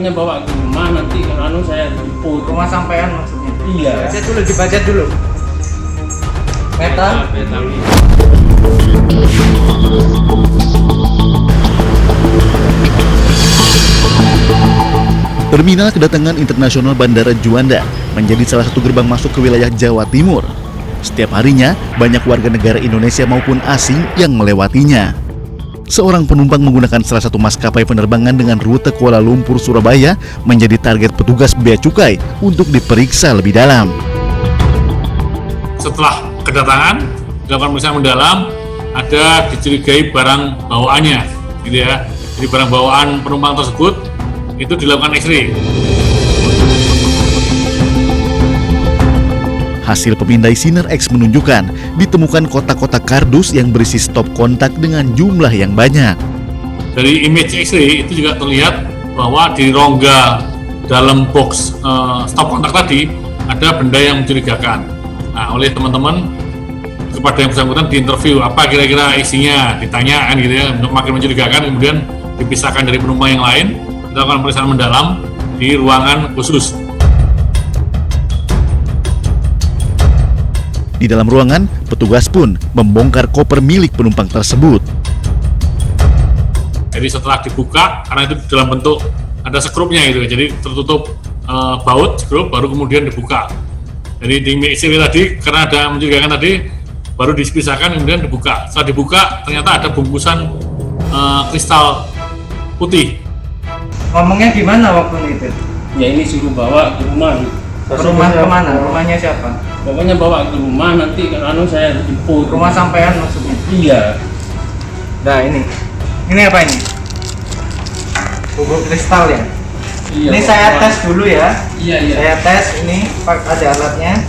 Pokoknya bawa ke rumah, nanti kalau saya jemput. Rumah sampean maksudnya? Iya. Dibaca dulu. Meta. Terminal Kedatangan Internasional Bandara Juanda menjadi salah satu gerbang masuk ke wilayah Jawa Timur. Setiap harinya, banyak warga negara Indonesia maupun asing yang melewatinya. Seorang penumpang menggunakan salah satu maskapai penerbangan dengan rute Kuala Lumpur, Surabaya menjadi target petugas bea cukai untuk diperiksa lebih dalam. Setelah kedatangan, dilakukan pemeriksaan mendalam, ada dicurigai barang bawaannya, gitu ya. Jadi barang bawaan penumpang tersebut itu dilakukan X-ray. Hasil pemindai Sinar X menunjukkan ditemukan kotak-kotak kardus yang berisi stop kontak dengan jumlah yang banyak. Dari image X-ray itu juga terlihat bahwa di rongga dalam box stop kontak tadi ada benda yang mencurigakan. Nah, oleh teman-teman kepada yang bersangkutan diinterview apa kira-kira isinya, ditanyakan gitu ya, makin mencurigakan, kemudian dipisahkan dari penumpang yang lain, dilakukan pemeriksaan mendalam di ruangan khusus. Di dalam ruangan, petugas pun membongkar koper milik penumpang tersebut. Jadi setelah dibuka, karena itu dalam bentuk ada sekrupnya gitu, jadi tertutup baut skrup, baru kemudian dibuka. Jadi di X-ray tadi, karena ada mencurigakan tadi, baru dipisahkan kemudian dibuka. Setelah dibuka, ternyata ada bungkusan kristal putih. Ngomongnya gimana waktu itu? Ya ini suruh bawa ke rumah. Ke rumah kemana? Rumahnya siapa? Pokoknya bawa ke rumah, nanti kalau saya jemput. Rumah sampean maksudnya? Iya. Nah ini apa ini? Bubuk kristal ya? Iya. Ini saya tes dulu ya. Iya. Saya tes ini, ada alatnya.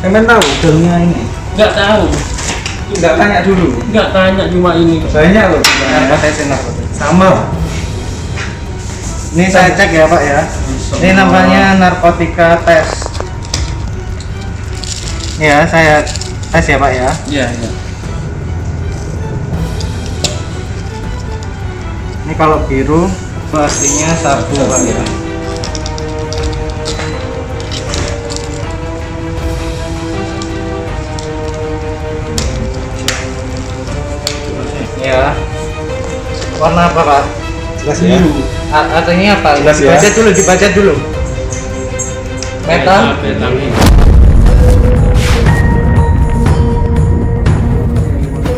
Sampean tahu gelnya ini? Nggak tahu. Nggak tanya dulu. Nggak tanya, cuma ini. Banyak loh. Sama. Ini saya cek ya Pak ya. Ini namanya narkotika tes. Ya, saya tes ya Pak ya. Iya. Ini kalau biru pastinya sabu Pak ya. Ya. Warna apa Pak? Jelas ya. Artinya apa? Dibaca dulu. Meta.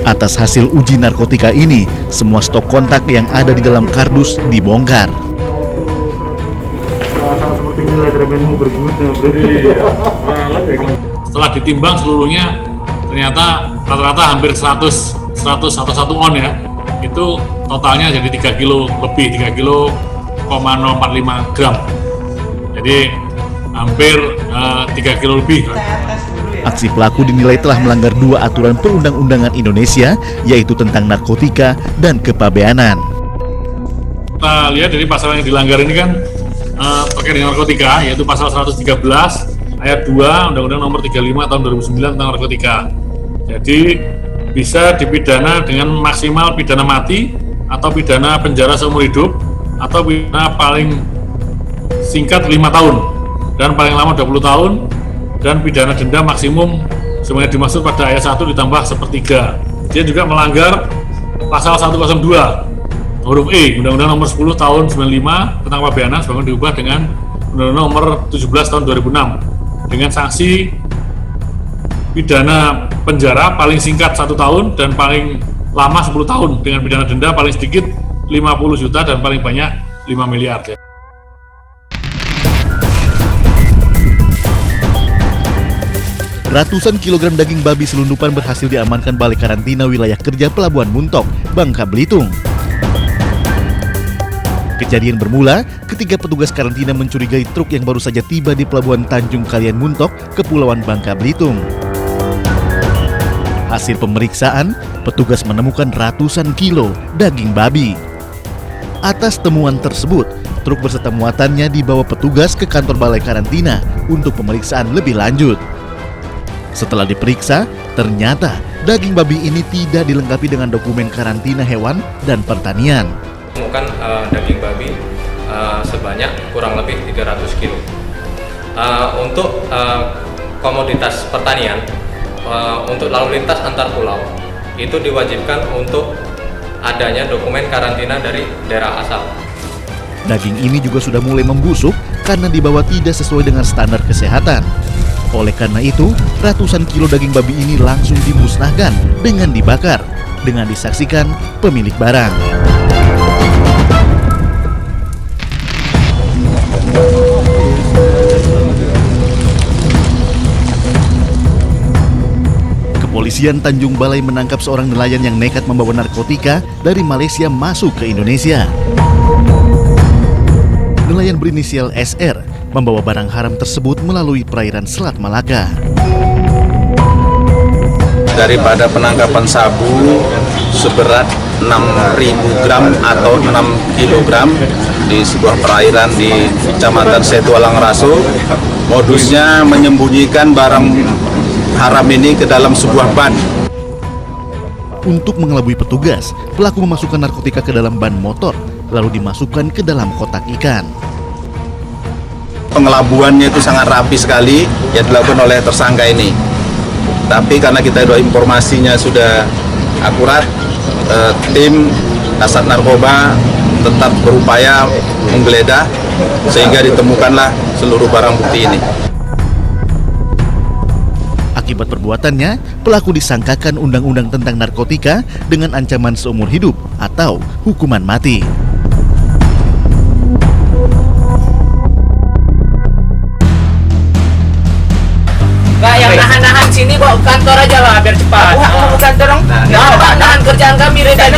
Atas hasil uji narkotika ini, semua stop kontak yang ada di dalam kardus dibongkar. Setelah ditimbang seluruhnya, ternyata rata-rata hampir 100 atau 1 on ya. Itu totalnya jadi 3 kilo lebih, 3 kilo 0,045 gram. Jadi hampir 3 kilo lebih. Aksi pelaku dinilai telah melanggar 2 aturan perundang-undangan Indonesia, yaitu tentang narkotika dan kepabeanan. Kita lihat dari pasal yang dilanggar ini kan terkait dengan narkotika, yaitu pasal 113 ayat 2 Undang-Undang Nomor 35 tahun 2009 tentang narkotika. Jadi bisa dipidana dengan maksimal pidana mati atau pidana penjara seumur hidup atau pidana paling singkat 5 tahun dan paling lama 20 tahun dan pidana denda maksimum sebenarnya dimaksud pada ayat 1 ditambah 1/3. Dia juga melanggar pasal 102 huruf E Undang-Undang Nomor 10 tahun 95 tentang kepabeanan sebagaimana diubah dengan Undang-Undang Nomor 17 tahun 2006 dengan sanksi pidana penjara paling singkat 1 tahun dan paling lama 10 tahun dengan pidana denda paling sedikit 50 juta dan paling banyak 5 miliar. Ratusan kilogram daging babi selundupan berhasil diamankan Balai Karantina Wilayah Kerja Pelabuhan Muntok, Bangka Belitung. Kejadian bermula ketika petugas karantina mencurigai truk yang baru saja tiba di Pelabuhan Tanjung Kalian Muntok, Kepulauan Bangka Belitung. Hasil pemeriksaan, petugas menemukan ratusan kilo daging babi. Atas temuan tersebut, truk beserta muatannya dibawa petugas ke kantor Balai Karantina untuk pemeriksaan lebih lanjut. Setelah diperiksa, ternyata daging babi ini tidak dilengkapi dengan dokumen karantina hewan dan pertanian. Temukan daging babi sebanyak kurang lebih 300 kilo. Untuk komoditas pertanian, untuk lalu lintas antar pulau, itu diwajibkan untuk adanya dokumen karantina dari daerah asal. Daging ini juga sudah mulai membusuk karena dibawa tidak sesuai dengan standar kesehatan. Oleh karena itu, ratusan kilo daging babi ini langsung dimusnahkan dengan dibakar, dengan disaksikan pemilik barang. Kepolisian Tanjung Balai menangkap seorang nelayan yang nekat membawa narkotika dari Malaysia masuk ke Indonesia. Nelayan berinisial SR membawa barang haram tersebut melalui perairan Selat Malaka. Daripada penangkapan sabu seberat 6.000 gram atau 6 kilogram di sebuah perairan di Kecamatan Setualang Raso, modusnya menyembunyikan barang haram ini ke dalam sebuah ban. Untuk mengelabui petugas, pelaku memasukkan narkotika ke dalam ban motor, lalu dimasukkan ke dalam kotak ikan. Pengelabuannya itu sangat rapi sekali yang dilakukan oleh tersangka ini. Tapi karena kita ada informasinya sudah akurat, tim Kasat Narkoba tetap berupaya menggeledah sehingga ditemukanlah seluruh barang bukti ini. Akibat perbuatannya, pelaku disangkakan Undang-Undang tentang Narkotika dengan ancaman seumur hidup atau hukuman mati. Enggak, yang nahan-nahan sini bawa ke kantor aja lah biar cepat. Aku kantor dong. Nahan kerjaan kami, Reda.